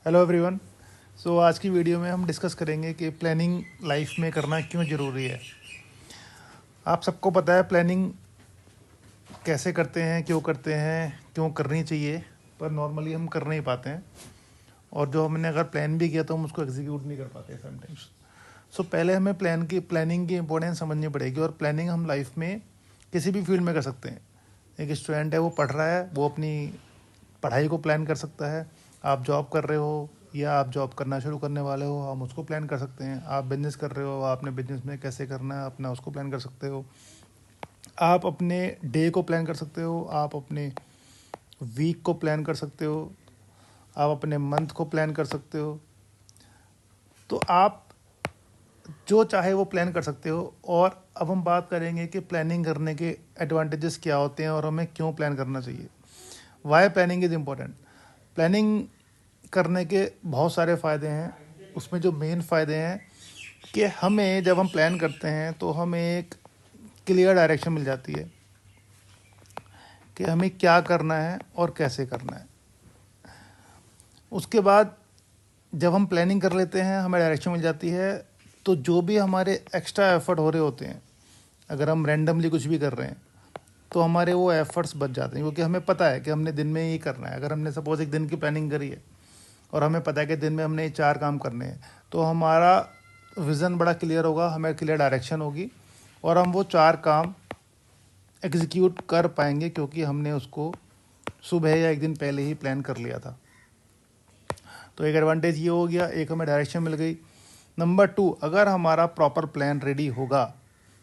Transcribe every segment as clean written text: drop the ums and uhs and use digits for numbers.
Hello everyone. आज की video में हम डिस्कस करेंगे कि प्लानिंग लाइफ में करना क्यों ज़रूरी है। आप सबको पता है प्लानिंग कैसे करते हैं, क्यों करनी चाहिए, पर नॉर्मली हम कर नहीं पाते हैं। और जो हमने अगर प्लान भी किया तो हम उसको एग्जीक्यूट नहीं कर पाते समटाइम्स। पहले हमें प्लानिंग की इंपॉर्टेंस समझनी पड़ेगी। और प्लानिंग हम लाइफ में किसी भी फील्ड में कर सकते हैं। एक स्टूडेंट है, वो पढ़ रहा है, वो अपनी पढ़ाई को प्लान कर सकता है। आप जॉब कर रहे हो या आप जॉब करना शुरू करने वाले हो, हम उसको प्लान कर सकते हैं। आप बिजनेस कर रहे हो, आपने बिजनेस में कैसे करना है अपना, उसको प्लान कर सकते हो। आप अपने डे को प्लान कर सकते हो, आप अपने वीक को प्लान कर सकते हो, आप अपने मंथ को प्लान कर सकते हो। तो आप जो चाहे वो प्लान कर सकते हो। और अब हम बात करेंगे कि प्लानिंग करने के एडवांटेजेस क्या होते हैं और हमें क्यों प्लान करना चाहिए। Why planning is important. Planning करने के बहुत सारे फ़ायदे हैं। उसमें जो मेन फ़ायदे हैं कि हमें जब हम प्लान करते हैं तो हमें एक क्लियर डायरेक्शन मिल जाती है कि हमें क्या करना है और कैसे करना है। उसके बाद जब हम प्लानिंग कर लेते हैं, हमें डायरेक्शन मिल जाती है, तो जो भी हमारे एक्स्ट्रा एफर्ट हो रहे होते हैं, अगर हम रैंडमली कुछ भी कर रहे हैं तो हमारे वो एफर्ट्स बच जाते हैं, क्योंकि हमें पता है कि हमने दिन में ये करना है। अगर हमने सपोज एक दिन की प्लानिंग करी है और हमें पता है कि दिन में हमने ये 4 काम करने हैं, तो हमारा विज़न बड़ा क्लियर होगा, हमें क्लियर डायरेक्शन होगी और हम वो 4 काम एग्जीक्यूट कर पाएंगे, क्योंकि हमने उसको सुबह या एक दिन पहले ही प्लान कर लिया था। तो एक एडवांटेज ये हो गया, एक हमें डायरेक्शन मिल गई। नंबर 2, अगर हमारा प्रॉपर प्लान रेडी होगा,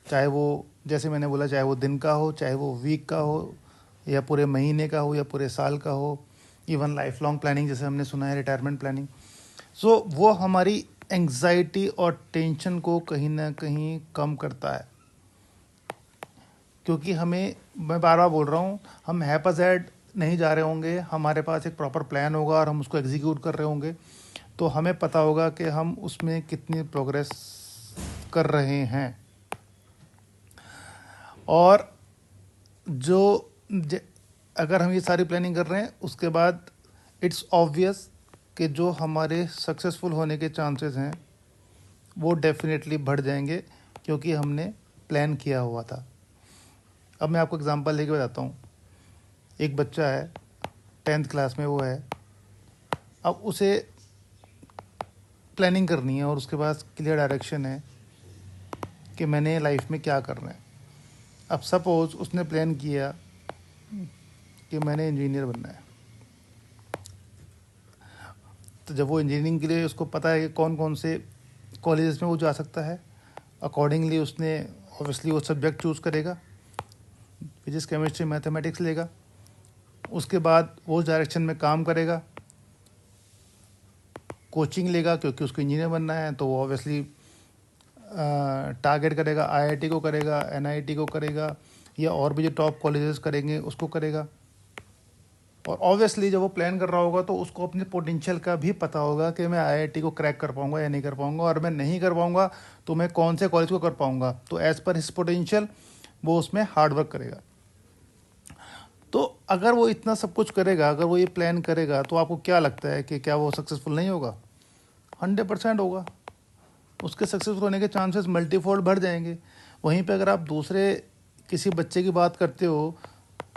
चाहे वो जैसे मैंने बोला, चाहे वो दिन का हो, चाहे वो वीक का हो, या पूरे महीने का हो, या पूरे साल का हो, इवन लाइफ लॉन्ग प्लानिंग जैसे हमने सुना है, रिटायरमेंट प्लानिंग। वो हमारी एंग्जाइटी और टेंशन को कहीं ना कहीं कम करता है। क्योंकि मैं बार बार बोल रहा हूँ, हम हैपा-ज़ैड नहीं जा रहे होंगे, हमारे पास एक प्रॉपर प्लान होगा और हम उसको एग्जीक्यूट कर रहे होंगे, तो हमें पता होगा कि हम उसमें कितनी प्रोग्रेस कर रहे हैं। और अगर हम ये सारी प्लानिंग कर रहे हैं, उसके बाद इट्स ऑब्वियस कि जो हमारे सक्सेसफुल होने के चांसेस हैं वो डेफिनेटली बढ़ जाएंगे, क्योंकि हमने प्लान किया हुआ था। अब मैं आपको एग्जांपल लेके बताता हूँ। एक बच्चा है, 10th क्लास में वो है। अब उसे प्लानिंग करनी है और उसके पास क्लियर डायरेक्शन है कि मैंने लाइफ में क्या करना है। अब सपोज़ उसने प्लान किया कि मैंने इंजीनियर बनना है, तो जब वो इंजीनियरिंग के लिए उसको पता है कि कौन कौन से कॉलेजेस में वो जा सकता है, अकॉर्डिंगली उसने ऑब्वियसली वो सब्जेक्ट चूज़ करेगा, फिजिक्स केमिस्ट्री मैथमेटिक्स लेगा। उसके बाद वो उस डायरेक्शन में काम करेगा, कोचिंग लेगा, क्योंकि उसको इंजीनियर बनना है, तो वो ऑब्वियसली टारगेट करेगा, आईआईटी को करेगा, एनआईटी को करेगा, या और भी जो टॉप कॉलेजेस करेंगे उसको करेगा। और ऑब्वियसली जब वो प्लान कर रहा होगा तो उसको अपने पोटेंशियल का भी पता होगा कि मैं आईआईटी को क्रैक कर पाऊंगा या नहीं कर पाऊंगा, और मैं नहीं कर पाऊंगा तो मैं कौन से कॉलेज को कर पाऊंगा। तो एज़ पर हिज पोटेंशियल वो उसमें हार्ड वर्क करेगा। तो अगर वो इतना सब कुछ करेगा, अगर वो ये प्लान करेगा, तो आपको क्या लगता है कि क्या वो सक्सेसफुल नहीं होगा? 100% होगा। उसके सक्सेसफुल होने के चांसेस मल्टीफोल्ड बढ़ जाएंगे। वहीं पे अगर आप दूसरे किसी बच्चे की बात करते हो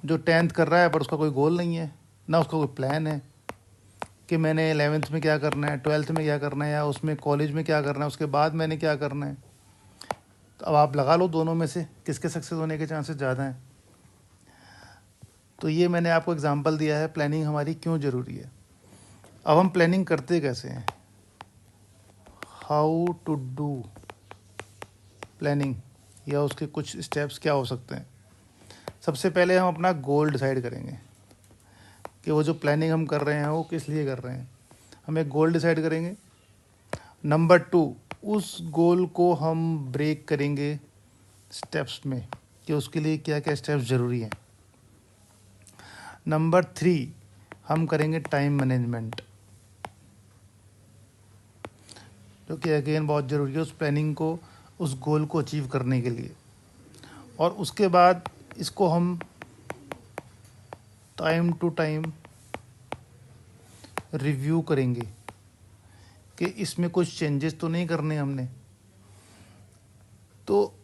जो 10th कर रहा है पर उसका कोई गोल नहीं है, ना उसका कोई प्लान है कि मैंने 11th में क्या करना है, 12th में क्या करना है, या उसमें कॉलेज में क्या करना है, उसके बाद मैंने क्या करना है, तो अब आप लगा लो दोनों में से किसके सक्सेस होने के चांसेस ज़्यादा हैं। तो ये मैंने आपको एग्जांपल दिया है प्लानिंग हमारी क्यों ज़रूरी है। अब हम प्लानिंग करते कैसे हैं, हाउ टू डू प्लानिंग, या उसके कुछ स्टेप्स क्या हो सकते हैं। सबसे पहले हम अपना गोल डिसाइड करेंगे कि वो जो प्लानिंग हम कर रहे हैं वो किस लिए कर रहे हैं। हम एक गोल डिसाइड करेंगे। नंबर 2, उस गोल को हम ब्रेक करेंगे स्टेप्स में कि उसके लिए क्या क्या स्टेप्स ज़रूरी हैं। नंबर 3, हम करेंगे टाइम मैनेजमेंट, जो कि अगेन बहुत ज़रूरी है उस प्लानिंग को, उस गोल को अचीव करने के लिए। और उसके बाद इसको हम टाइम टू टाइम रिव्यू करेंगे कि इसमें कुछ चेंजेस तो नहीं करने हमने। तो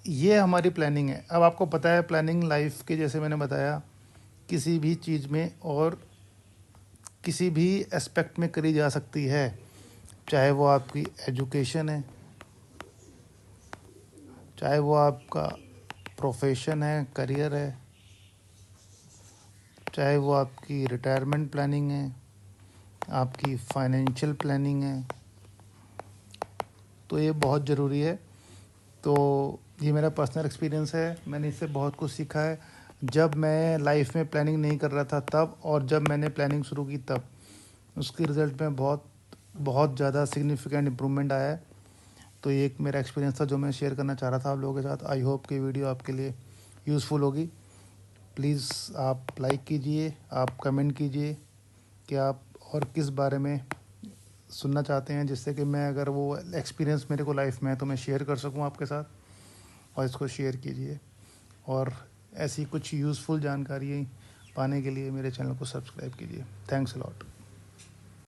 ये हमारी प्लानिंग है। अब आपको पता है प्लानिंग लाइफ के, जैसे मैंने बताया, किसी भी चीज़ में और किसी भी एस्पेक्ट में करी जा सकती है, चाहे वो आपकी एजुकेशन है, चाहे वो आपका प्रोफेशन है, करियर है, चाहे वो आपकी रिटायरमेंट प्लानिंग है, आपकी फाइनेंशियल प्लानिंग है। तो ये बहुत ज़रूरी है। तो ये मेरा पर्सनल एक्सपीरियंस है, मैंने इससे बहुत कुछ सीखा है। जब मैं लाइफ में प्लानिंग नहीं कर रहा था तब, और जब मैंने प्लानिंग शुरू की तब, उसके रिज़ल्ट में बहुत बहुत ज़्यादा सिग्निफिकेंट इम्प्रूवमेंट आया है। तो ये एक मेरा एक्सपीरियंस था जो मैं शेयर करना चाह रहा था आप लोगों के साथ। आई होप कि वीडियो आपके लिए यूज़फुल होगी। प्लीज़ आप लाइक कीजिए, आप कमेंट कीजिए कि आप और किस बारे में सुनना चाहते हैं, जिससे कि मैं, अगर वो एक्सपीरियंस मेरे को लाइफ में है तो मैं शेयर कर सकूं आपके साथ। और इसको शेयर कीजिए, और ऐसी कुछ यूज़फुल जानकारी पाने के लिए मेरे चैनल को सब्सक्राइब कीजिए। Thanks a lot.